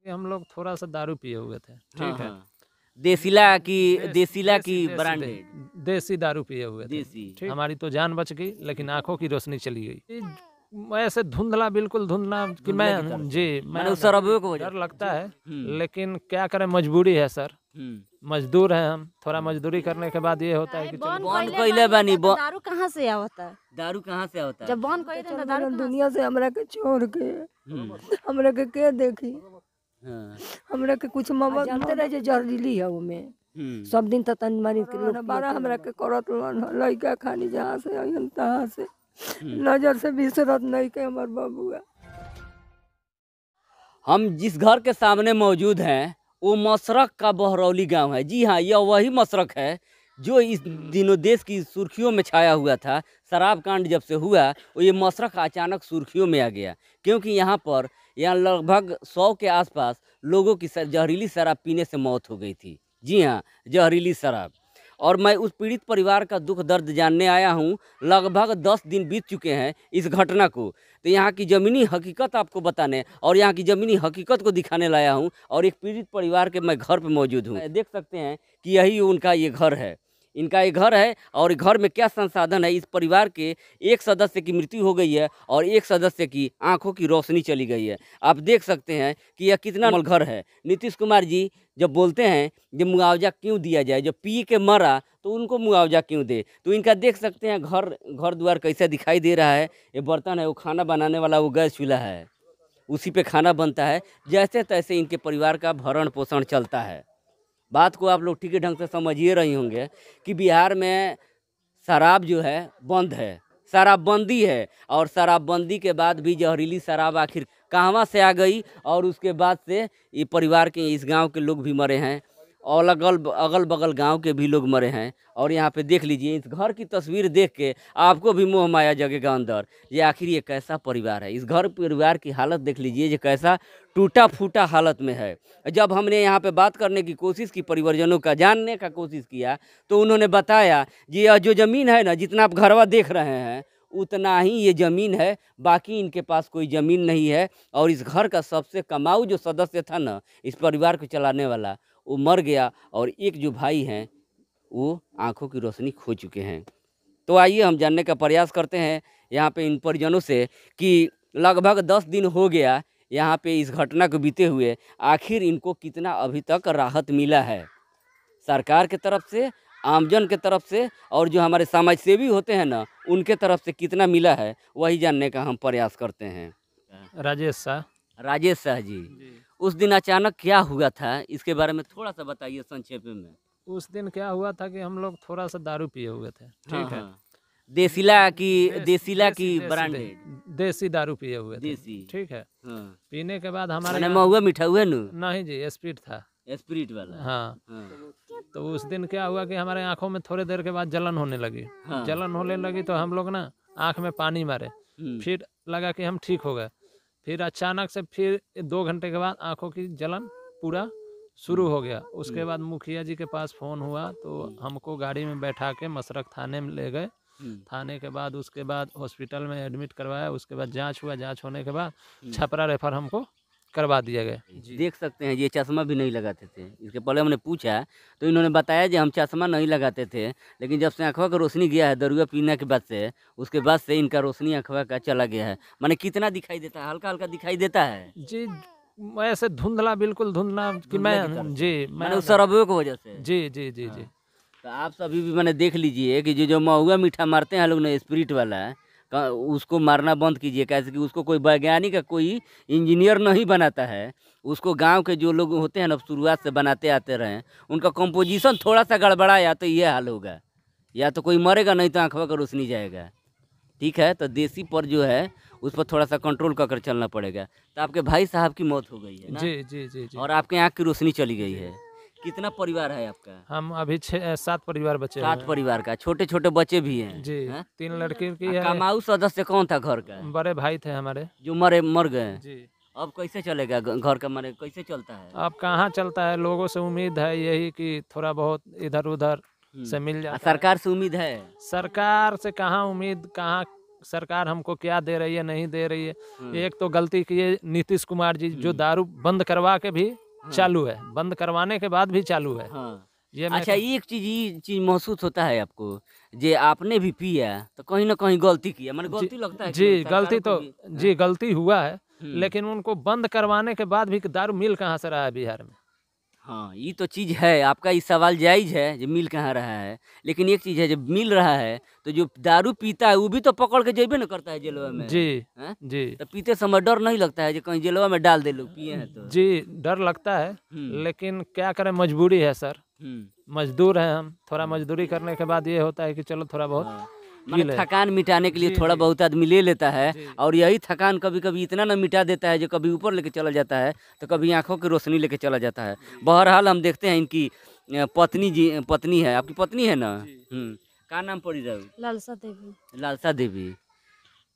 हम लोग थोड़ा सा दारू पिए हुए थे, हाँ ठीक है। हाँ। देसीला की देसीला की देसी ब्रांडेड देसी दारू पिए हुए थे, देसी। ठीक। हमारी तो जान बच गई, लेकिन आंखों की रोशनी चली गई। ऐसे धुंधला, बिल्कुल धुंधला कि धुंधले की तरह मैं से जी मैं माने उस शराबियों की वजह डर से। लगता है, हम्म लेकिन क्या करें, मजबूरी है सर। हम्म। मजदूर हैं हम, थोड़ा मजदूरी करने के बाद ये होता है कि चलो बंद कइले बानी दारू कहाँ से आवता है? दारू कहाँ से होता है? जब बंद कइले तो दारू कहाँ दुनिया से हमरा के छोड़ के हमरा के देखी हाँ। हमरा के कुछ ममा जानते रहे जे जहरीली है उमे सब दिन तन मारी के लोग बारह हमरा के करत लइका खानी जहाँ से आइन तहाँ से नजर से बिसरत नहीं के हमर बबुआ। हम जिस घर के सामने मौजूद हैं वो मसरक का बहरौली गांव है। जी हाँ, यह वही मसरक है जो इस दिनों देश की सुर्खियों में छाया हुआ था। शराब कांड जब से हुआ वो ये मसरक अचानक सुर्खियों में आ गया, क्योंकि यहाँ लगभग 100 के आसपास लोगों की जहरीली शराब पीने से मौत हो गई थी। जी हाँ, जहरीली शराब। और मैं उस पीड़ित परिवार का दुख दर्द जानने आया हूँ। लगभग 10 दिन बीत चुके हैं इस घटना को। तो यहाँ की ज़मीनी हकीकत आपको बताने और यहाँ की ज़मीनी हकीकत को दिखाने लाया हूँ। और एक पीड़ित परिवार के मैं घर पे मौजूद हूँ। देख सकते हैं कि यही उनका ये घर है, इनका ये घर है। और घर में क्या संसाधन है, इस परिवार के एक सदस्य की मृत्यु हो गई है और एक सदस्य की आंखों की रोशनी चली गई है। आप देख सकते हैं कि यह कितना घर है। नीतीश कुमार जी जब बोलते हैं जब मुआवजा क्यों दिया जाए, जब पी के मरा तो उनको मुआवजा क्यों दे, तो इनका देख सकते हैं घर द्वार कैसा दिखाई दे रहा है। ये बर्तन है, वो खाना बनाने वाला वो गैस चूल्हा है, उसी पे खाना बनता है। जैसे तैसे इनके परिवार का भरण पोषण चलता है। बात को आप लोग ठीक ढंग से समझिए रही होंगे कि बिहार में शराब जो है बंद है, शराबबंदी है। और शराबबंदी के बाद भी जहरीली शराब आखिर कहाँ से आ गई, और उसके बाद से ये परिवार के इस गांव के लोग भी मरे हैं और अगल बगल गांव के भी लोग मरे हैं। और यहाँ पे देख लीजिए, इस घर की तस्वीर देख के आपको भी मोह माया जगेगा अंदर। ये आखिर ये कैसा परिवार है, इस घर परिवार की हालत देख लीजिए, ये कैसा टूटा फूटा हालत में है। जब हमने यहाँ पे बात करने की कोशिश की, परिवारजनों का जानने का कोशिश किया, तो उन्होंने बताया जी यह जो ज़मीन है ना, जितना आप घरवा देख रहे हैं उतना ही ये ज़मीन है, बाकी इनके पास कोई ज़मीन नहीं है। और इस घर का सबसे कमाऊ जो सदस्य था ना, इस परिवार को चलाने वाला, वो मर गया। और एक जो भाई हैं वो आंखों की रोशनी खो चुके हैं। तो आइए हम जानने का प्रयास करते हैं यहाँ पे इन परिजनों से कि लगभग 10 दिन हो गया यहाँ पे इस घटना को बीते हुए, आखिर इनको कितना अभी तक राहत मिला है सरकार के तरफ से, आमजन के तरफ से, और जो हमारे समाज सेवी होते हैं ना उनके तरफ से कितना मिला है, वही जानने का हम प्रयास करते हैं। राजेश शाह। राजेश शाह जी, उस दिन अचानक क्या हुआ था, इसके बारे में थोड़ा सा बताइए संक्षेप में। उस दिन क्या हुआ था कि हम लोग थोड़ा सा दारू पिए हुए थे, ठीक है। देसीला की ब्रांडेड देसी दारू पिए हुए थे, देसी। ठीक है। हाँ। पीने के बाद हमारे मैंने महुआ मीठा हुआ नहीं जी, स्प्रिट था, स्पिरिट वाला। हाँ। हाँ। तो उस दिन क्या हुआ कि हमारे आंखों में थोड़ी देर के बाद जलन होने लगी। हाँ। जलन होने लगी तो हम लोग ना आंख में पानी मारे, फिर लगा कि हम ठीक हो गए। फिर अचानक से फिर 2 घंटे के बाद आंखों की जलन पूरा शुरू हो गया। उसके बाद मुखिया जी के पास फ़ोन हुआ तो हमको गाड़ी में बैठा के मसरक थाने में ले गए। थाने के बाद उसके बाद हॉस्पिटल में एडमिट करवाया। उसके बाद जांच हुआ, जांच होने के बाद छपरा रेफर हमको करवा दिया गया। देख सकते हैं ये चश्मा भी नहीं लगाते थे। इसके पहले हमने पूछा तो इन्होंने बताया कि हम चश्मा नहीं लगाते थे, लेकिन जब से आँखवा का रोशनी गया है दरुआ पीने के बाद से, उसके बाद से इनका रोशनी आँखवा का चला गया है। माने कितना दिखाई देता है, हल्का हल्का दिखाई देता है जी, ऐसे धुंधला, बिल्कुल धुंधला कि मैं जी मैं उस शराबियों की वजह से। जी जी जी जी। तो आप सभी भी मैंने देख लीजिए कि जो महुआ मीठा मारते हैं लोग ने, स्पिरिट वाला, उसको मारना बंद कीजिए। कैसे कि उसको कोई वैज्ञानिक का कोई इंजीनियर नहीं बनाता है, उसको गांव के जो लोग होते हैं ना शुरुआत से बनाते आते रहे, उनका कंपोजिशन थोड़ा सा गड़बड़ाया तो ये हाल होगा, या तो कोई मरेगा नहीं तो आँखवा का रोशनी जाएगा। ठीक है, तो देसी पर जो है उस पर थोड़ा सा कंट्रोल कर चलना पड़ेगा। तो आपके भाई साहब की मौत हो गई है ना? जी जी जी जी। और आपके आँख की रोशनी चली गई है। कितना परिवार है आपका? हम अभी 7 परिवार बचे हुए 7 हैं। परिवार का, छोटे छोटे बच्चे भी हैं जी, हैं? 3 लड़की की है। कमाऊ सदस्य कौन था घर का? बड़े भाई थे हमारे जो मर गए। जी। अब कैसे चलेगा घर का, माने कैसे चलता है? अब कहाँ चलता है, लोगों से उम्मीद है यही कि थोड़ा बहुत इधर उधर से मिल जाता है। सरकार से उम्मीद है? सरकार से कहाँ उम्मीद, कहाँ सरकार हमको क्या दे रही है नहीं दे रही है। एक तो गलती की है नीतीश कुमार जी, जो दारू बंद करवा के भी चालू है, बंद करवाने के बाद भी चालू है। ये मैं अच्छा, एक चीज महसूस होता है आपको, जे आपने भी पिया तो कहीं ना कहीं गलती किया, मतलब गलती लगता है कि जी सरकारों गलती को तो भी- जी गलती हुआ है, लेकिन उनको बंद करवाने के बाद भी दारू मिल कहाँ से रहा है बिहार में। हाँ, ये तो चीज़ है, आपका ये सवाल जायज है जो मिल कहाँ रहा है, लेकिन एक चीज़ है जब मिल रहा है तो जो दारू पीता है वो भी तो पकड़ के जेबे न करता है जेलवा में। जी हैं? जी तो पीते समय डर नहीं लगता है जो कहीं जेलवा में डाल दे लोग पिए हैं तो। जी डर लगता है, लेकिन क्या करें, मजबूरी है सर, मजदूर हैं हम, थोड़ा मजदूरी करने के बाद ये होता है कि चलो थोड़ा बहुत माने थकान मिटाने के लिए थोड़ा बहुत आदमी ले लेता है, और यही थकान कभी कभी इतना न मिटा देता है जो कभी ऊपर लेके चला जाता है तो कभी आंखों की रोशनी लेके चला जाता है। बहरहाल हम देखते हैं इनकी पत्नी है, आपकी पत्नी है ना? का नाम पड़ी रहू? लालसा देवी। लालसा देवी।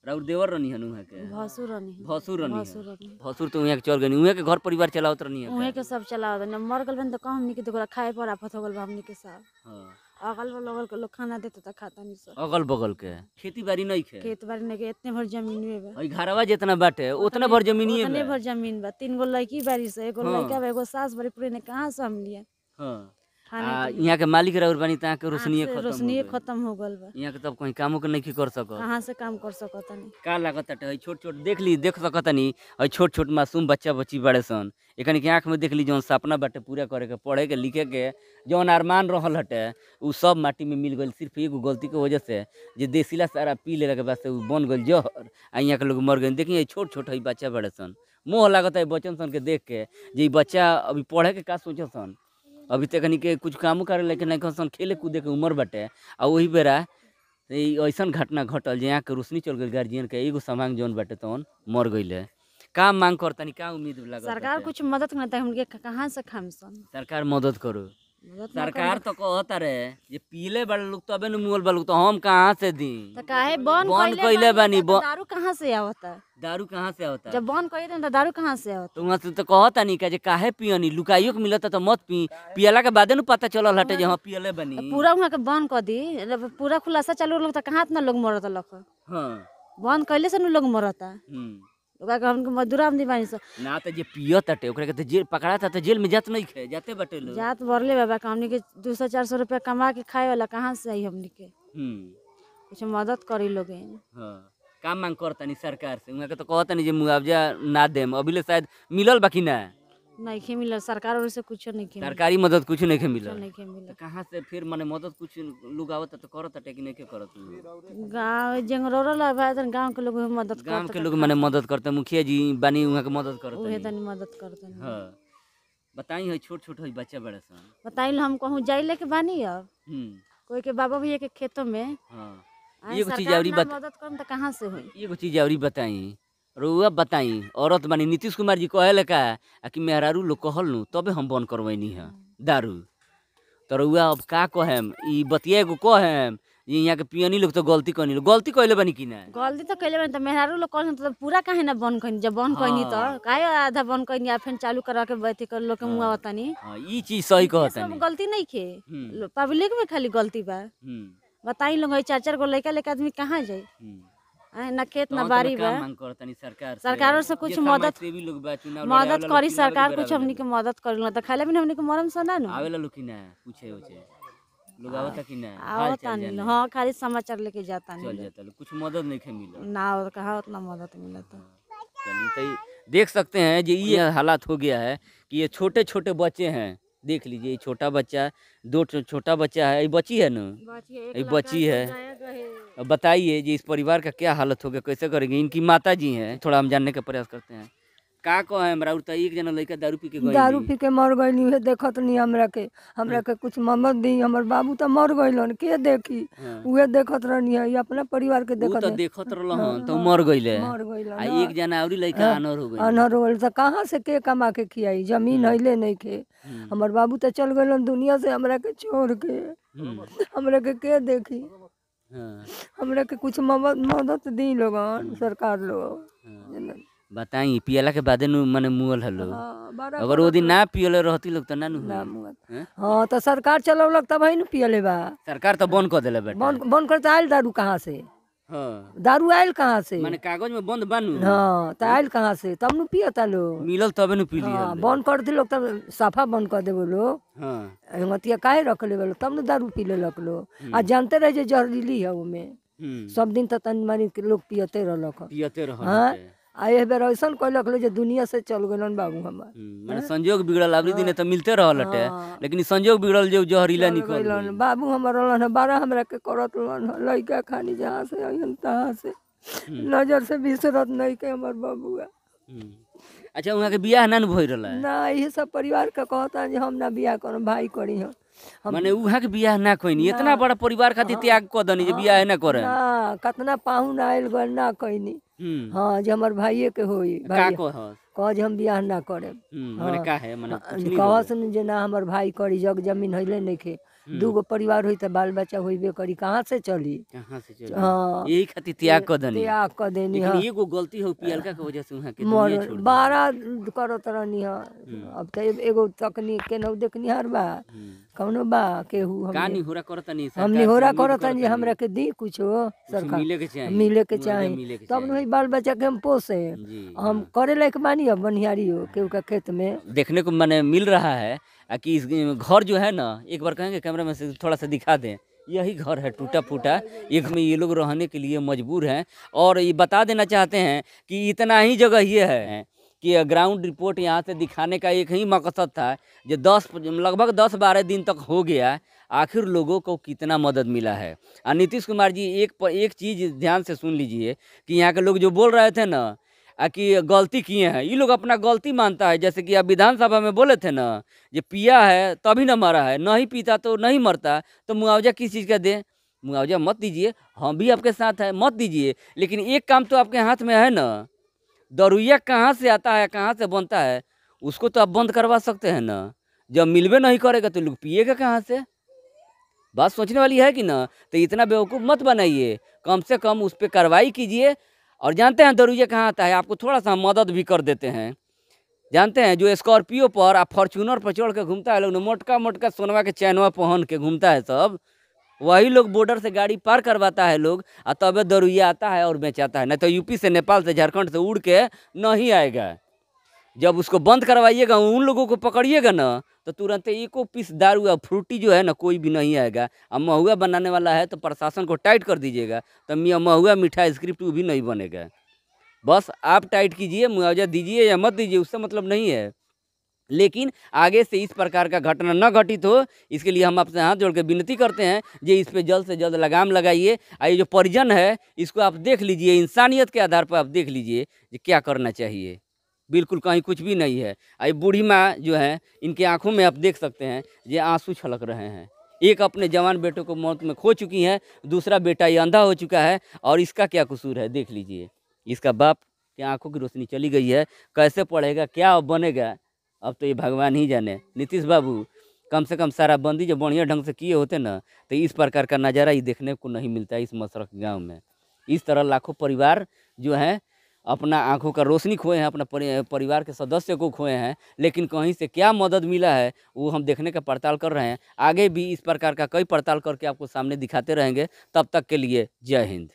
राउर देवर रहनी है उहाँ के? भसुर रहनी। भसुर रहनी भसुर है। रहनी। भसुर तो उहाँ के चल गनी, उहाँ के घर परिवार चलावत रहनी है उहे के सब चलावत न मर गल बन त हमनी के तो खाए पर आफत हो गल बा हमनी के साथ। हां, अगल बगल के लोग खाना देते त खाता नहीं सब। अगल बगल के खेती बाड़ी नहीं खे? खेत बाड़ी ने के इतने भर जमीन में बा। और घरवा जितना बाटे उतना भर जमीनिए उतने में? भर जमीन बा, 3 गो लड़की बारी से, एगो हाँ। लड़का बा, एगो सास बारी, पूरे ने कहां से हम लिए हां। खाने के यहाँ के मालिक राउर बानी ता के रोशनीए खत्म हो रोशनी गइल। खत्म हो गल बा। यहाँ के तब कहीं कामों के नहीं कर सकत। कहां से काम कर सकत नहीं। का लागत है छोट छोट देख सकत नहीं, और छोट छोट मासूम बच्चा बच्ची बड़े सन, एकनी के आँख में देख ली जौन सपना बाटे पूरा करे के, पढ़े के लिखे के जौन अरमान रहल हटे उ सब माटी में मिल गइल, सिर्फ एगो गलती के वजह से जे देसीला सारा पी लेला के बाद से उ बन गइल जहर, आ यहाँ के लोग मर गए। देखिए छोट छोट है बच्चा बड़े सन, मोह लागत है बच्चन सन के देख के जे इ बच्चा अभी पढ़े के का सोचत सन, अभी तक के कुछ कामो करे लेकिन नहीं सन, खेले कूदे के उम्र बाटे। आ वही बेरा ऐसा घटना घटल जे यहाँ के रोशनी चल गई, गार्जियन के एगो समांग जौन बाटे तौन मर गइले। का मांग करतनी, का उम्मीद लागत? सरकार कुछ मदद करता है, हमके कहां से खाम सन। सरकार मदद करो। मदद ना सरकार तो कहता रहे जे पीले बड़े लोग तबे न मुअल बा लोग, तो हम कहाँ से दी? त काहे बंद बंद कइले बानी, त दारू कहां से आवता है? दारू कहाँ से होता है? जब बंद कइले त दारू कहां से आवता? तो वहाँ से तो कहता नहीं जे काहे पियनी, लुकाइयो के मिलता तो मत पी, पियला के बादे न पता चलल हटे जे हाँ पियले बनी। पूरा वहां के बंद कर दी, पूरा खुलासा चालू लोग त कहां इतना लोग मरत लख। हाँ। बंद कइले से न लोग मरता। ओकरा के हमके मजदूर आमदी बानी स। ना तो जे पियत हटे ओकरा के तो जेल पकड़ा था तो जेल में जात नहीं खे, जाते बटे लोग। जात भरले बाबा का हमनी के 200-400 रुपया कमा के खाए वाला कहां से आई हमनी के? कुछ मदद करी लोगे। हाँ, का मांग करतनी सरकार से? उहाँ के तो कहतनी जे मुआवजा ना देम, अभी ले शायद मिलल बाकी ना? नहीं खे मिलल, सरकार और से कुछ नहीं खे मिलल। सरकारी मदद कुछ नहीं के मिलल। नहीं खे मिलल। तो कहाँ से फिर मने मदद कुछ लोग आवत तो करत हटे कि नहीं के करत? गांव जंगरोला बा त गांव के लोग मदद गांव करत। के लोग मने मदद करते, मुखिया जी बानी उहाँ के मदद उहे करते। तनी मदद करतन। हाँ, बताई है छोट छोट है बच्चा बड़े सन। बताइल हम कहूं जाई लेके बानी अब कोई के बाबा भैया के खेतों में। हाँ, आए एगो चीज सरकार औरी ना मदद करम त कहां से होई? एगो चीज औरी बताई, रउआ बताई, औरत बानी, नीतीश कुमार जी कहे का कि मेहरारू लोग कहल नु तबे हम बंद करवैनी है दारू, तो रउआ अब का कहेम? ई बतिया एगो कहेम ये यहाँ के पियनी लोग तो गलती कनी, गलती कइले बानी कि ना? गलती तो कइले बानी त मेहरारू लोग कहन त पूरा काहे ना बंद कइनी? जब बंद कइनी त काहे आधा बंद कइनी आ फिर चालू करा के बैठी कर लोग के मुआ बतानी? हाँ, ई चीज सही सब कहतनी। गलती नहीं खे, पब्लिक में खाली गलती बा। बताई लोग 4-4 गो लड़का लेके आदमी कहाँ जाई? ना खेत ना बाड़ी बा। मांग करतनी सरकार से, सरकारों से कुछ जे मदद समाजसेवी लोग बा, चुनाव लड़े मदद वाला लोग करी चुनाव सरकार, लड़े कुछ वाला हमनी के मदद करी त खाले भी हमनी के मरम सना नु। आवेला लोग कि ना पूछे उछे लोग आवता कि ना? आवता नहीं, हां खाली समाचार लेके जाता चल नहीं जाता लोग, कुछ मदद नहीं खे मिलल ना, और कहा उतना मदद मिलता। चलिए, तो देख सकते हैं जी ये हालात हो गया है कि ये छोटे छोटे बच्चे हैं, देख लीजिए ये छोटा बच्चा, दो छोटा बच्चा है, ये बच्ची है ना, ये बच्ची है। अब बताइए जी इस परिवार का क्या हालत हो गया, कैसे करेंगे? इनकी माता जी हैं, थोड़ा हम जानने का प्रयास करते हैं। का कहे हमरा तो एक जना लड़का दारू पी के गइल, दारू पी के मर गइली है, देखत नहीं हमरा के कुछ मदद दी। हमर बाबू तो मर गइलन, के देखी? उहे देखत रहनी है, अपना परिवार के वो देखत तो है। देखत रहलन तो मर गइले, मर गइलन, आ एक जना औरी लड़का अनर हो गइल। अनहर होल त कहाँ से के कमा के खियाई? जमीन हइले नहीं के। हमर बाबू तो चल गइलन दुनिया से हमरा के छोड़ के। हमरा के देखी? हमरा के कुछ मदद दी लोगन, सरकार लोग। बताई पियला के बादे नु मने मुअल हलो, बड़ा अगर वो दिन ना पियले रहती लोग तो ना नु ना होई। मुअत। हाँ तो सरकार चलौलक तब ही न पियले बा। सरकार तो बंद कर देले बेटा। बंद कर आयल दारू कहाँ से? हाँ दारू आयल कहाँ से? माने कागज में बंद बानू हाँ तो आयल कहाँ से? तब नु पियता लोग। मिलल तबे न पी हाँ, लिहल। बंद कर दे लोग तब साफा बंद कर दे लोग। हाँ हिम्मतिया काहे रख ले बोलो तब न दारू पी ले लोग। आ जानते रहे जे जहरीली है उमे। सब दिन तो तन मानी के लोग पियते रहलक। पियते रहल हाँ हटे। आ ए बेर ऐसन कहलक लो जे दुनिया से चल गेलन बाबू हमार। माने संजोग बिगड़ल अबरी दिन तो मिलते रहल हटे हाँ। लेकिन ई संजोग बिगड़ल जो जहरीला चल निकल गइलन। गइल। बाबू हमर रहलन बारह हमरा के करत रहलन लइका खानी जहाँ से अइहन तहाँ से नजर से बिसरत नहीं के हमर बाबूआ। अच्छा वहाँ के बियाह ना भइल रहला? ना ये सब परिवार का कहता जे हम ना बियाह करम भाई करी हम। माने उहाँ के बियाह ना कइनी इतना बड़ा परिवार खातिर त्याग क दनी जे बियाह ना करे। ना कतना पाहुन आइल गल ना कइनी। हाँ जे हमर भाइये के होई का भाई कहस? कह जे हम बियाह ना करे। माने का है माने कुछ नहीं कहस जे ना हमर भाई करी जग जमीन हइले नइखे। दूगो परिवार होई त बाल बच्चा होइबे करी कहाँ से चली? कहाँ से चली? हाँ यही खातिर त्याग क दनी। त्याग क देनी। लेकिन हाँ एगो गलती हो पियलका के वजह से वहाँ के दुनिया मर छोड़ दी। बारह करत रहनी है। अब तो एगो तकनीक के नौ देखनिहार बा कौनो बा केहू कानी होरा करतनी हमनी होरा करतन जे हमरा के दी कुछो सरकार मिले के चाहिए। मिले के मुआवजा चाही मिले के तब न बाल बच्चा के हम पोसे। जी। हम करे लायक बानी अब बनिहारी हो केहू का खेत में। देखने को मैंने मिल रहा है कि इस घर जो है ना एक बार कहेंगे कैमरा में से थोड़ा सा दिखा दें। यही घर है टूटा फूटा एक में ये लोग रहने के लिए मजबूर हैं और ये बता देना चाहते हैं कि इतना ही जगह ये है कि ग्राउंड रिपोर्ट यहाँ से दिखाने का एक ही मकसद था जो लगभग 10-12 दिन तक हो गया आखिर लोगों को कितना मदद मिला है। और नीतीश कुमार जी एक चीज़ ध्यान से सुन लीजिए कि यहाँ के लोग जो बोल रहे थे ना कि गलती किए हैं ये लोग अपना गलती मानता है। जैसे कि आप विधानसभा में बोले थे ना ये पिया है तभी ना मरा है नहीं पीता तो नहीं मरता तो मुआवजा किस चीज़ का दें? मुआवजा मत दीजिए हम भी आपके साथ हैं मत दीजिए लेकिन एक काम तो आपके हाथ में है ना दरुइया कहाँ से आता है कहाँ से बनता है उसको तो आप बंद करवा सकते हैं ना। जब मिलवे नहीं करेगा तो लोग पिएगा कहाँ से? बात सोचने वाली है कि ना। तो इतना बेवकूफ़ मत बनाइए कम से कम उस पर कार्रवाई कीजिए। और जानते हैं दरुइया कहाँ आता है आपको थोड़ा सा मदद भी कर देते हैं। जानते हैं जो स्कॉर्पियो पर आप फॉर्च्यूनर पर चढ़ के घूमता है लोग मोटका मोटका सोनवा के चैनवा पहन के घूमता है सब वही लोग बॉर्डर से गाड़ी पार करवाता है लोग और तब दरुइया आता है और बेचाता है। नहीं तो यूपी से नेपाल से झारखंड से उड़ के नहीं आएगा। जब उसको बंद करवाइएगा उन लोगों को पकड़िएगा ना तो तुरंत एको पीस दारू या फ्रूटी जो है ना कोई भी नहीं आएगा। अब महुआ बनाने वाला है तो प्रशासन को टाइट कर दीजिएगा तो महुआ मीठा स्क्रिप्ट भी नहीं बनेगा। बस आप टाइट कीजिए मुआवजा दीजिए या मत दीजिए उससे मतलब नहीं है लेकिन आगे से इस प्रकार का घटना न घटित हो इसके लिए हम आपसे हाथ जोड़ के विनती करते हैं जे इस पे जल्द से जल्द लगाम लगाइए। ये जो परिजन है इसको आप देख लीजिए इंसानियत के आधार पर आप देख लीजिए कि क्या करना चाहिए। बिल्कुल कहीं कुछ भी नहीं है। ये बूढ़ी माँ जो है इनके आंखों में आप देख सकते हैं ये आंसू छलक रहे हैं। एक अपने जवान बेटों को मौत में खो चुकी हैं दूसरा बेटा ये अंधा हो चुका है और इसका क्या कसूर है देख लीजिए। इसका बाप की आंखों की रोशनी चली गई है कैसे पढ़ेगा क्या बनेगा अब तो ये भगवान ही जाने। नीतीश बाबू कम से कम शराबबंदी जो बढ़िया ढंग से किए होते ना तो इस प्रकार का नज़ारा ही देखने को नहीं मिलता इस मशरक गांव में। इस तरह लाखों परिवार जो हैं अपना आंखों का रोशनी खोए हैं अपना परिवार के सदस्य को खोए हैं लेकिन कहीं से क्या मदद मिला है वो हम देखने का पड़ताल कर रहे हैं। आगे भी इस प्रकार का कई पड़ताल करके आपको सामने दिखाते रहेंगे। तब तक के लिए जय हिंद।